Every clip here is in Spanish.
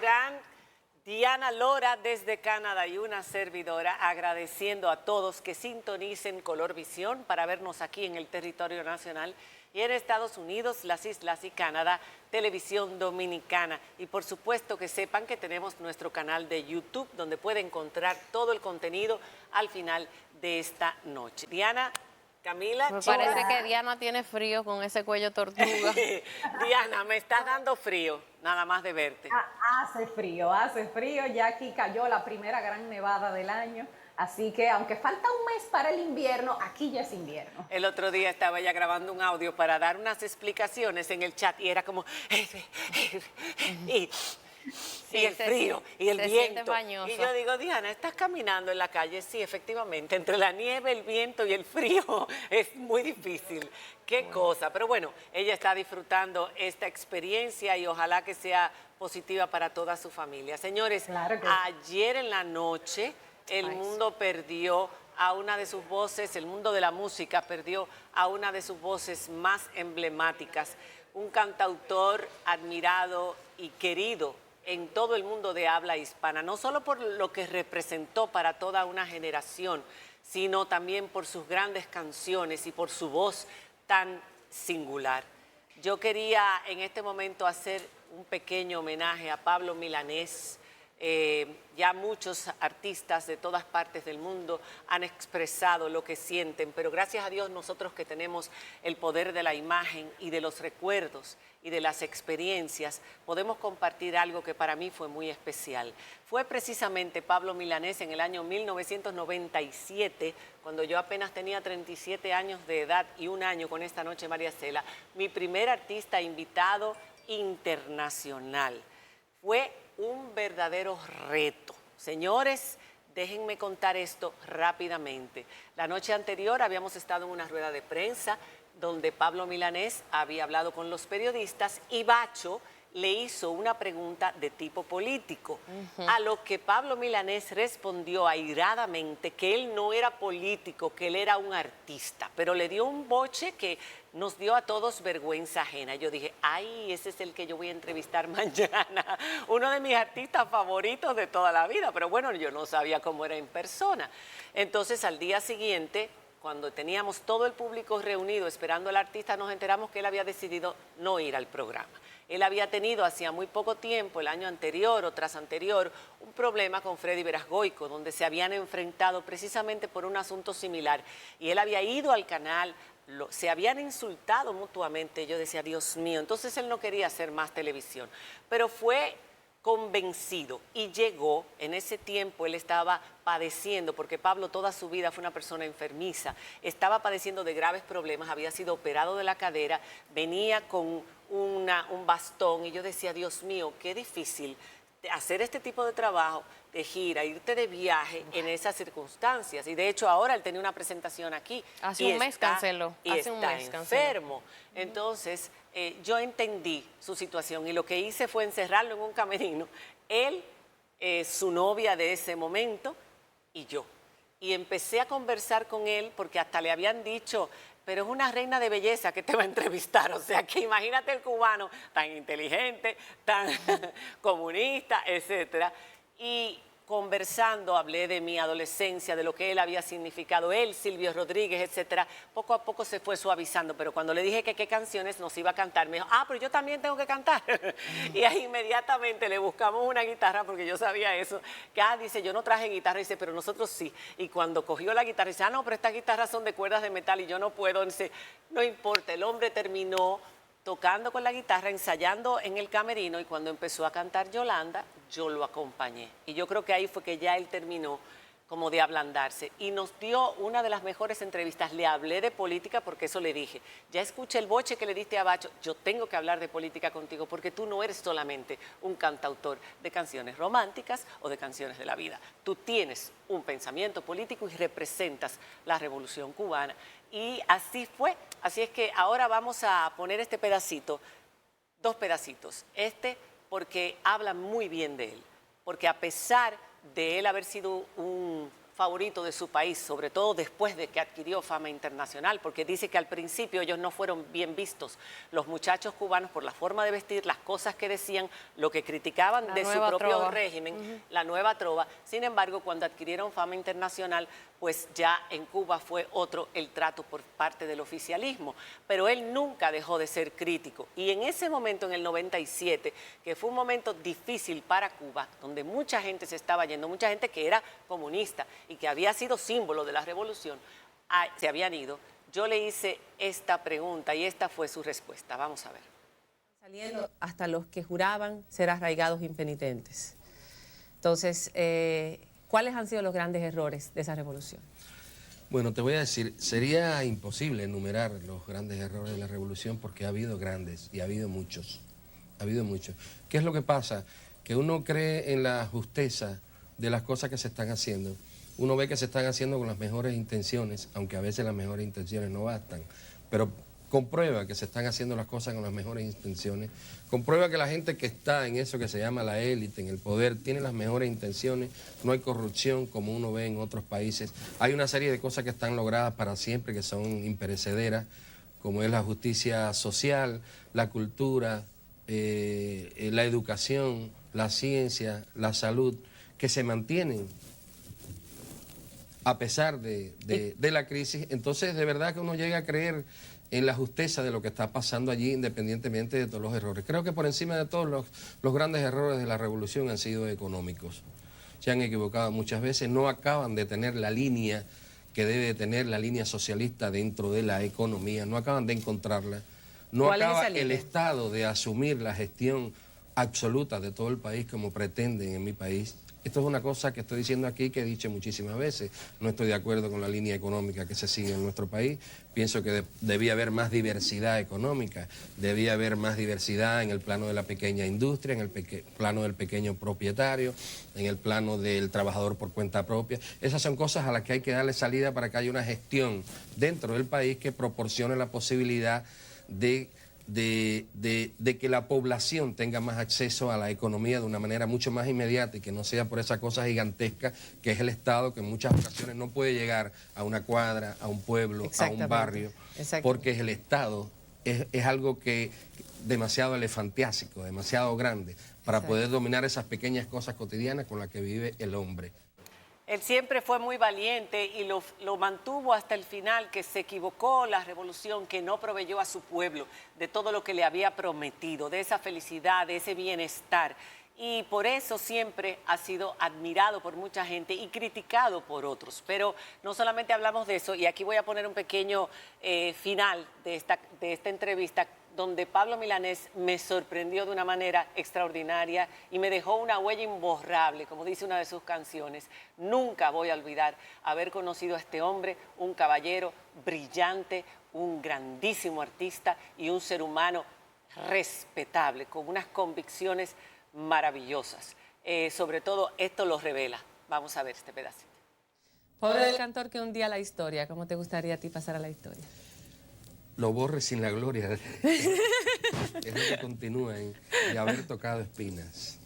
Durán, Diana Lora desde Canadá y una servidora agradeciendo a todos que sintonicen Colorvisión para vernos aquí en el territorio nacional y en Estados Unidos, las Islas y Canadá, Televisión Dominicana. Y por supuesto que sepan que tenemos nuestro canal de YouTube donde pueden encontrar todo el contenido al final de esta noche. Diana, Camila, Me chicas. parece que Diana tiene frío con ese cuello tortuga. Diana, me estás dando frío, nada más de verte. Hace frío, ya aquí cayó la primera gran nevada del año, así que aunque falta un mes para el invierno, aquí ya es invierno. El otro día estaba ella grabando un audio para dar unas explicaciones en el chat y era como... y el frío y el viento. Y yo digo, Diana, ¿estás caminando en la calle? Sí, efectivamente, entre la nieve, el viento y el frío es muy difícil. Qué cosa. Pero bueno, ella está disfrutando esta experiencia y ojalá que sea positiva para toda su familia. Señores, Claro que... ayer en la noche el mundo perdió a una de sus voces, el mundo de la música perdió a una de sus voces más emblemáticas, un cantautor admirado y querido en todo el mundo de habla hispana, no solo por lo que representó para toda una generación, sino también por sus grandes canciones y por su voz tan singular. Yo quería en este momento hacer un pequeño homenaje a Pablo Milanés. Ya muchos artistas de todas partes del mundo han expresado lo que sienten, pero gracias a Dios nosotros que tenemos el poder de la imagen y de los recuerdos y de las experiencias, podemos compartir algo que para mí fue muy especial. Fue precisamente Pablo Milanés en el año 1997, cuando yo apenas tenía 37 años de edad y un año con esta noche María Cela, mi primer artista invitado internacional. Fue un verdadero reto. Señores, déjenme contar esto rápidamente. La noche anterior habíamos estado en una rueda de prensa donde Pablo Milanés había hablado con los periodistas y Bacho le hizo una pregunta de tipo político, a lo que Pablo Milanés respondió airadamente que él no era político, que él era un artista, pero le dio un boche que nos dio a todos vergüenza ajena. Yo dije, ay, ese es el que yo voy a entrevistar mañana, uno de mis artistas favoritos de toda la vida, pero bueno, yo no sabía cómo era en persona. Entonces, al día siguiente, cuando teníamos todo el público reunido esperando al artista, nos enteramos que él había decidido no ir al programa. Él había tenido hacía muy poco tiempo, el año anterior o tras anterior, un problema con Freddy Verasgoico, donde se habían enfrentado precisamente por un asunto similar. Y él había ido al canal, se habían insultado mutuamente. Yo decía, Dios mío, entonces él no quería hacer más televisión. Pero fue convencido y llegó. En ese tiempo él estaba padeciendo, porque Pablo toda su vida fue una persona enfermiza, estaba padeciendo de graves problemas, había sido operado de la cadera, venía con un bastón y yo decía, Dios mío, qué difícil hacer este tipo de trabajo, de gira, irte de viaje en esas circunstancias. Y de hecho ahora él tenía una presentación aquí. Hace un mes canceló. Y está enfermo. Entonces yo entendí su situación y lo que hice fue encerrarlo en un camerino, él, su novia de ese momento y yo. Y empecé a conversar con él porque hasta le habían dicho, pero es una reina de belleza que te va a entrevistar. O sea, que imagínate el cubano tan inteligente, tan comunista, etcétera. Y conversando, hablé de mi adolescencia, de lo que él había significado, él, Silvio Rodríguez, etcétera. Poco a poco se fue suavizando, pero cuando le dije que qué canciones nos iba a cantar, me dijo, pero yo también tengo que cantar. Y ahí inmediatamente le buscamos una guitarra, porque yo sabía eso, que dice, yo no traje guitarra, dice, pero nosotros sí. Y cuando cogió la guitarra, dice, no, pero estas guitarras son de cuerdas de metal y yo no puedo. Dice, no importa, el hombre terminó tocando con la guitarra, ensayando en el camerino, y cuando empezó a cantar Yolanda, yo lo acompañé. Y yo creo que ahí fue que ya él terminó como de ablandarse. Y nos dio una de las mejores entrevistas. Le hablé de política porque eso le dije. Ya escuché el boche que le diste a Bacho, yo tengo que hablar de política contigo porque tú no eres solamente un cantautor de canciones románticas o de canciones de la vida. Tú tienes un pensamiento político y representas la Revolución Cubana. Y así fue. Así es que ahora vamos a poner este pedacito, dos pedacitos. Porque habla muy bien de él. Porque a pesar de él haber sido un favorito de su país, sobre todo después de que adquirió fama internacional, porque dice que al principio ellos no fueron bien vistos, los muchachos cubanos, por la forma de vestir, las cosas que decían, lo que criticaban de su propio régimen, la nueva trova. Sin embargo, cuando adquirieron fama internacional, pues ya en Cuba fue otro el trato por parte del oficialismo. Pero él nunca dejó de ser crítico. Y en ese momento, en el 97, que fue un momento difícil para Cuba, donde mucha gente se estaba yendo, mucha gente que era comunista y que había sido símbolo de la revolución, se habían ido. Yo le hice esta pregunta y esta fue su respuesta. Vamos a ver. Saliendo hasta los que juraban ser arraigados impenitentes. Entonces, ¿cuáles han sido los grandes errores de esa revolución? Bueno, te voy a decir, sería imposible enumerar los grandes errores de la revolución porque ha habido grandes y ha habido muchos. Ha habido muchos. ¿Qué es lo que pasa? Que uno cree en la justeza de las cosas que se están haciendo. Uno ve que se están haciendo con las mejores intenciones, aunque a veces las mejores intenciones no bastan, pero comprueba que se están haciendo las cosas con las mejores intenciones, comprueba que la gente que está en eso que se llama la élite, en el poder, tiene las mejores intenciones, no hay corrupción como uno ve en otros países, hay una serie de cosas que están logradas para siempre, que son imperecederas, como es la justicia social, la cultura, la educación, la ciencia, la salud, que se mantienen a pesar de la crisis. Entonces, de verdad que uno llega a creer en la justeza de lo que está pasando allí, independientemente de todos los errores. Creo que por encima de todos los grandes errores de la revolución han sido económicos. Se han equivocado muchas veces, no acaban de tener la línea que debe tener la línea socialista dentro de la economía, no acaban de encontrarla. No acaba el Estado de asumir la gestión absoluta de todo el país como pretenden en mi país. Esto es una cosa que estoy diciendo aquí que he dicho muchísimas veces. No estoy de acuerdo con la línea económica que se sigue en nuestro país. Pienso que debía haber más diversidad económica, debía haber más diversidad en el plano de la pequeña industria, en el plano del pequeño propietario, en el plano del trabajador por cuenta propia. Esas son cosas a las que hay que darle salida para que haya una gestión dentro del país que proporcione la posibilidad de que la población tenga más acceso a la economía de una manera mucho más inmediata y que no sea por esa cosa gigantesca que es el Estado, que en muchas ocasiones no puede llegar a una cuadra, a un pueblo, a un barrio, porque el Estado es algo que demasiado elefantiásico, demasiado grande para poder dominar esas pequeñas cosas cotidianas con las que vive el hombre. Él siempre fue muy valiente y lo mantuvo hasta el final, que se equivocó la revolución, que no proveyó a su pueblo de todo lo que le había prometido, de esa felicidad, de ese bienestar. Y por eso siempre ha sido admirado por mucha gente y criticado por otros. Pero no solamente hablamos de eso, y aquí voy a poner un pequeño final de esta entrevista, donde Pablo Milanés me sorprendió de una manera extraordinaria y me dejó una huella imborrable, como dice una de sus canciones. Nunca voy a olvidar haber conocido a este hombre, un caballero brillante, un grandísimo artista y un ser humano respetable, con unas convicciones maravillosas. Sobre todo esto lo revela. Vamos a ver este pedacito. Pobre del cantor que un día la historia, ¿cómo te gustaría a ti pasar a la historia? Lo borre sin la gloria. Es lo que continúa de haber tocado espinas.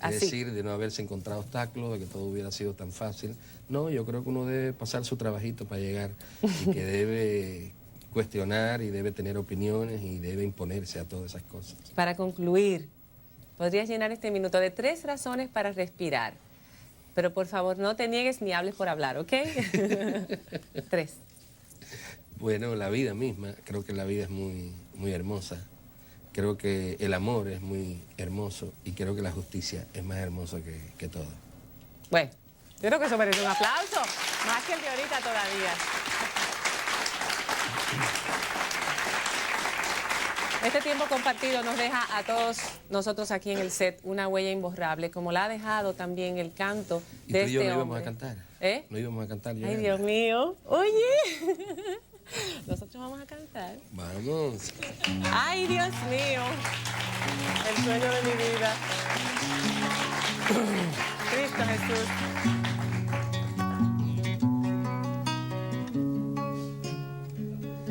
Es decir, de no haberse encontrado obstáculos, de que todo hubiera sido tan fácil. No, yo creo que uno debe pasar su trabajito para llegar y que debe cuestionar y debe tener opiniones y debe imponerse a todas esas cosas. Para concluir, podrías llenar este minuto de 3 razones para respirar. Pero por favor, no te niegues ni hables por hablar, ¿ok? 3. Bueno, la vida misma, creo que la vida es muy, muy hermosa. Creo que el amor es muy hermoso y creo que la justicia es más hermosa que todo. Bueno, yo creo que eso merece un aplauso, más que el de ahorita todavía. Este tiempo compartido nos deja a todos nosotros aquí en el set una huella imborrable, como la ha dejado también el canto de este hombre. ¿Y tú y yo no íbamos a cantar? ¿Eh? No íbamos a cantar. Ay, Dios mío. Oye, nosotros vamos a cantar. Vamos. Ay, Dios mío. El sueño de mi vida. Cristo Jesús.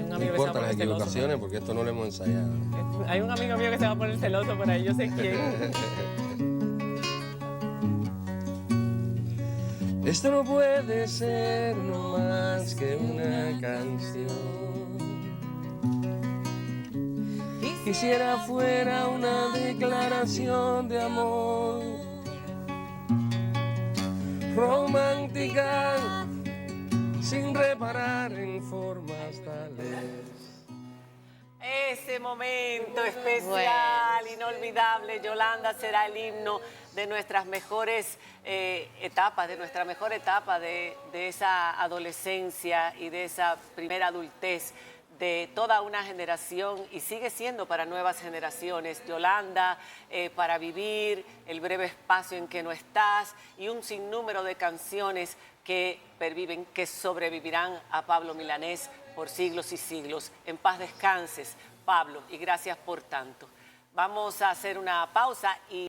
No importa las equivocaciones porque esto no lo hemos ensayado. Hay un amigo mío que se va a poner celoso por ahí, yo sé quién. Esto no puede ser no más que una canción. Quisiera fuera una declaración de amor romántica, sin reparar en formas tales. Ese momento especial, inolvidable, Yolanda, será el himno de nuestras mejores etapas, de nuestra mejor etapa de esa adolescencia y de esa primera adultez de toda una generación, y sigue siendo para nuevas generaciones. Yolanda, Para Vivir, El breve espacio en que no estás, y un sinnúmero de canciones que perviven, que sobrevivirán a Pablo Milanés por siglos y siglos. En paz descanses, Pablo, y gracias por tanto. Vamos a hacer una pausa y